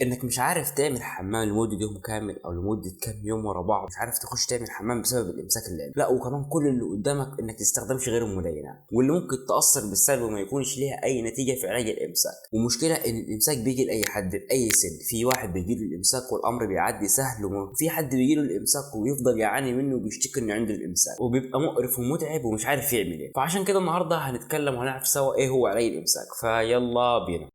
انك مش عارف تعمل حمام لمده يوم كامل او لمده كام يوم ورا بعض، مش عارف تخش تعمل حمام بسبب الامساك اللي عندك. لا، وكمان كل اللي قدامك انك تستخدمش غير الملينات، واللي ممكن تاثر بالسلب وما يكونش ليها اي نتيجه في علاج الامساك. ومشكله ان الامساك بيجي لاي حد باي سن. في واحد بيجي له الامساك والامر بيعدي سهل، وفي حد بيجي له الامساك ويفضل يعاني منه وبيشتكي انه عنده الامساك وبيبقى مقرف ومتعب ومش عارف يعمل ايه. فعشان كده النهارده هنتكلم وهنعرف سوا ايه هو علاج الامساك. فيلا بينا.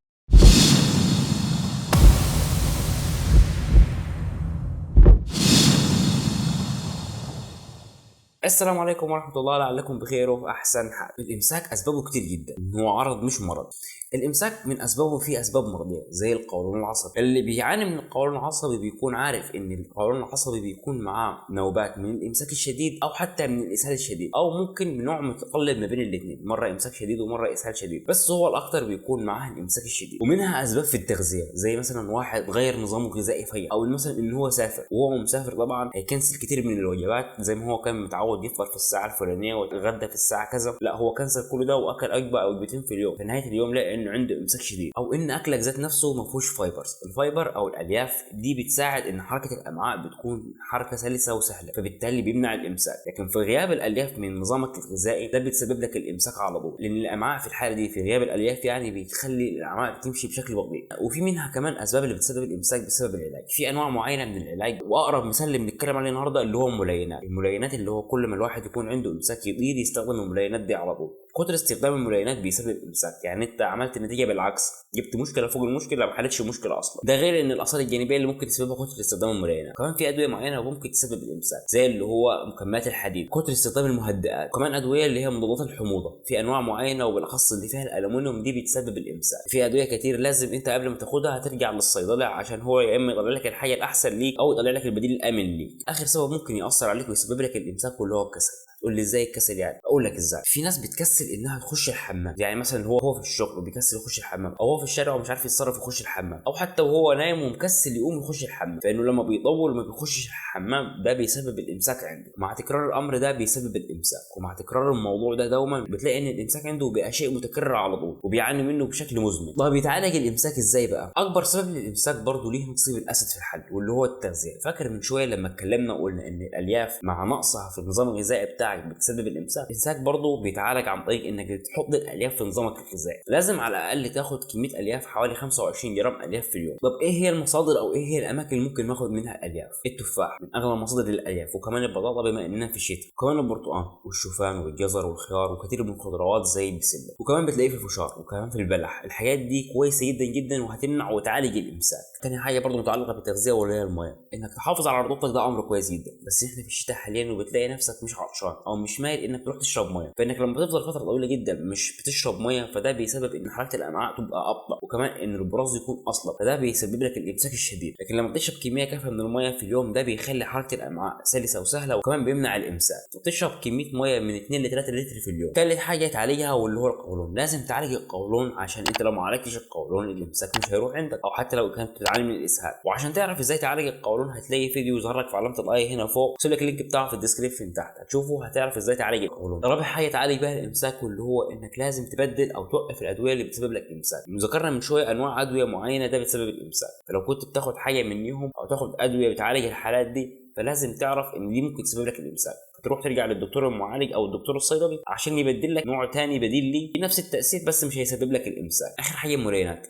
السلام عليكم ورحمة الله، لعلكم بخير وفي أحسن حال. الإمساك أسبابه كتير جدا، إن هو عرض مش مرض. الإمساك من أسبابه في أسباب مرضية زي القولون العصبي. اللي بيعاني من القولون العصبي بيكون عارف إن القولون العصبي بيكون معاه نوبات من الإمساك الشديد أو حتى من الإسهال الشديد، أو ممكن بنوع متقلب ما بين الاثنين، مرة إمساك شديد ومرة إسهال شديد، بس هو الأكثر بيكون معاه الإمساك الشديد. ومنها أسباب في التغذية، زي مثلا واحد غير نظامه الغذائي فجأة، أو مثلا إن هو سافر وهو مسافر طبعا هيكنسل كتير من الوجبات زي ما هو كان متعود يفطر في الساعه الفلانيه ويتغدى في الساعه كذا، لا هو كنسل كل ده واكل وجبه او وجبتين في اليوم. في نهايه اليوم لقى انه عنده امساك شديد، او ان اكلك ذات نفسه ما فيهوش فايبرز. الفايبر او الالياف دي بتساعد ان حركه الامعاء بتكون حركه سلسه وسهله، فبالتالي بيمنع الامساك. لكن في غياب الالياف من نظامك الغذائي ده بتسبب لك الامساك على طول، لان الامعاء في الحاله دي في غياب الالياف يعني بتخلي الامعاء تمشي بشكل بطيء. وفي منها كمان اسباب اللي بتسبب الامساك بسبب العلاج. في انواع معينه من العلاج، واقرب مثال اللي بنتكلم عليه النهارده اللي هو الملينات اللي هو كل ما الواحد يكون عنده امساك يقدر يستخدم الملينات دي على طول. كتر استخدام الملينات بيسبب امساك، يعني انت عملت النتيجه بالعكس، جبت مشكله فوق المشكله ما حلتش المشكله اصلا. ده غير ان الاثار الجانبيه اللي ممكن تسببها كتر استخدام الملينات. كمان في ادويه معينه ممكن تسبب الامساك زي اللي هو مكملات الحديد، كتر استخدام المهدئات، وكمان ادويه اللي هي مضادات الحموضه في انواع معينه وبالاخص اللي فيها الالومنيوم دي بتسبب الامساك. في ادويه كتير لازم انت قبل ما تاخدها هترجع للصيدلي عشان هو يا اما يطلع لك الحاجه الاحسن ليك او يطلع لك البديل الامن ليك. اخر سبب ممكن ياثر عليك ويسبب لك الامساك واللي هو الكسل. تقول لي ازاي الكسل؟ يعني اقول لك ازاي. في ناس بتكسل انها تخش الحمام، يعني مثلا هو في الشغل وبيكسل يخش الحمام، او هو في الشارع ومش عارف يتصرف يخش الحمام، او حتى وهو نايم ومكسل يقوم يخش الحمام، فانه لما بيطول ما بيخشش الحمام ده بيسبب الامساك عنده. مع تكرار الامر ده بيسبب الامساك، ومع تكرار الموضوع ده دوما بتلاقي ان الامساك عنده بقى شيء متكرر على طول وبيعاني منه بشكل مزمن. طب بيتعالج الامساك ازاي بقى؟ اكبر سبب للامساك برضه ليه نصيب الاسد في الحل، واللي هو التغذيه. فاكر من شويه لما اتكلمنا وقلنا ان الالياف مع نقصها في النظام الغذائي بتاعك بتسبب الامساك برضه بيتعالج عن طريق انك تحط الالياف في نظامك الغذائي. لازم على الاقل تاخد كميه الياف حوالي 25 جرام الياف في اليوم. طب ايه هي المصادر او ايه هي الاماكن اللي ممكن ناخد منها الالياف؟ التفاح من اغلى مصادر الالياف، وكمان البطاطا بما اننا في الشتاء، وكمان البرتقال والشوفان والجزر والخيار وكثير من الخضروات زي البسله، وكمان بتلاقيه في الفشار وكمان في البلح. الحاجات دي كويسه جدا جدا وهتمنع وتعالج الامساك. تاني حاجه برضه متعلقه بالتغذيه واللي هي الميه. انك تحافظ على رطوبتك ده امر كويس جدا، بس احنا في الشتاء حاليا وبتلاقي نفسك مش عطشان او مش مايل انك تروح تشرب ميه، فانك لما تفضل فتره طويله جدا مش بتشرب ميه فده بيسبب ان حركه الامعاء تبقى ابطا، وكمان ان البراز يكون اصلب، فده بيسبب لك الامساك الشديد. لكن لما تشرب كميه كافيه من الميه في اليوم ده بيخلي حركه الامعاء سلسه وسهله، وكمان بيمنع الامساك. وتشرب كميه ميه من 2 ل 3 لتر في اليوم. ثالث حاجه تعالجها واللي هو القولون. لازم تعالج القولون عشان انت لو ما عالجتش القولون الامساك مش هيروح عندك، او حتى لو كانت بتعاني من الاسهال. وعشان تعرف ازاي تعالج القولون هتلاقي فيديو ظهر لك في علامه الاي هنا فوق، سيب لك اللينك بتاعه في الديسكربشن تحت، هتشوفه هتعرف ازاي تعالج القولون. رابع حاجه تعالج بها الامساك واللي هو انك لازم تبدل او توقف الادويه اللي بتسبب لك امساك. ذكرنا من شويه انواع ادويه معينه ده بتسبب الامساك، فلو كنت بتاخد حاجه منهم او تاخد ادويه بتعالج الحالات دي فلازم تعرف ان دي ممكن تسبب لك الامساك، تروح ترجع للدكتور المعالج او الدكتور الصيدلي عشان يبدل لك نوع تاني بديل ليه بنفس التاثير بس مش هيسبب لك الامساك. اخر حاجه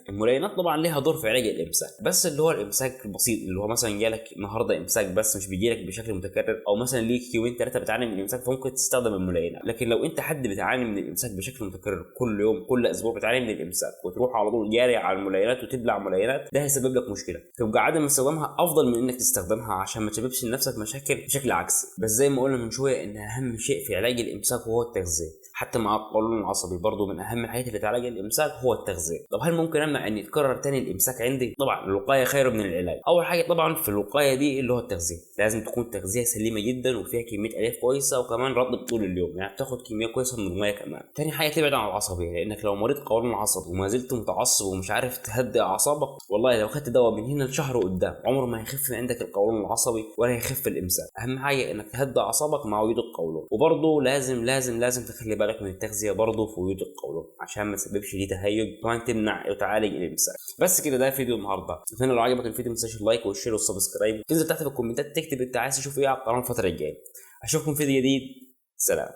الملينات طبعا ليها دور في علاج الامساك، بس اللي هو الامساك البسيط اللي هو مثلا جالك النهارده امساك بس مش بيجيلك بشكل متكرر، او مثلا ليك يومين 3 بتعاني من الامساك فممكن تستخدم الملينات. لكن لو انت حد بتعاني من الامساك بشكل متكرر كل يوم كل اسبوع بتعاني من الامساك وتروح على طول جاري على الملينات وتبلع ملينات، ده هيسبب لك مشكله. تبقى عدم استخدامها افضل من انك تستخدمها عشان ما تسببش لنفسك مشاكل بشكل عكسي. بس زي ما قلنا من شويه ان اهم شيء في علاج الامساك وهو التغذيه. حتى مع القولون العصبي برضه من اهم الحاجات اللي تعالج الامساك هو التغذيه. طب هل ممكن امنع ان يتكرر تاني الامساك عندي؟ طبعا الوقايه خير من العلاج. اول حاجه طبعا في الوقايه دي اللي هو التغذيه، لازم تكون تغذيه سليمه جدا وفيها كميه الياف كويسه وكمان رطب طول اليوم، يعني تاخد كميه كويسه من الميه كمان. تاني حاجه تبعد عن العصبيه، لانك لو مريض قولون عصبي وما زلت متعصب ومش عارف تهدئ اعصابك، والله لو خدت دواء من هنا لشهر قدام عمره ما هيخف من عندك القولون العصبي ولا وهيخف الامساك. اهم حاجه انك تهدى اعصابك مع وجود القولون، وبرضه لازم لازم لازم تخلي بالك من التغذيه برضه في وجود القولون عشان ما تسببش ليه تهيج، وكمان تمنع وتعالج الامساك. بس كده ده فيديو النهارده. اتمنى لو عجبك الفيديو ما تنساش اللايك والشير والسبسكرايب، تنزل تحت في الكومنتات تكتب انت عايز تشوف ايه على القناه الفتره الجايه. اشوفكم في فيديو جديد. سلام.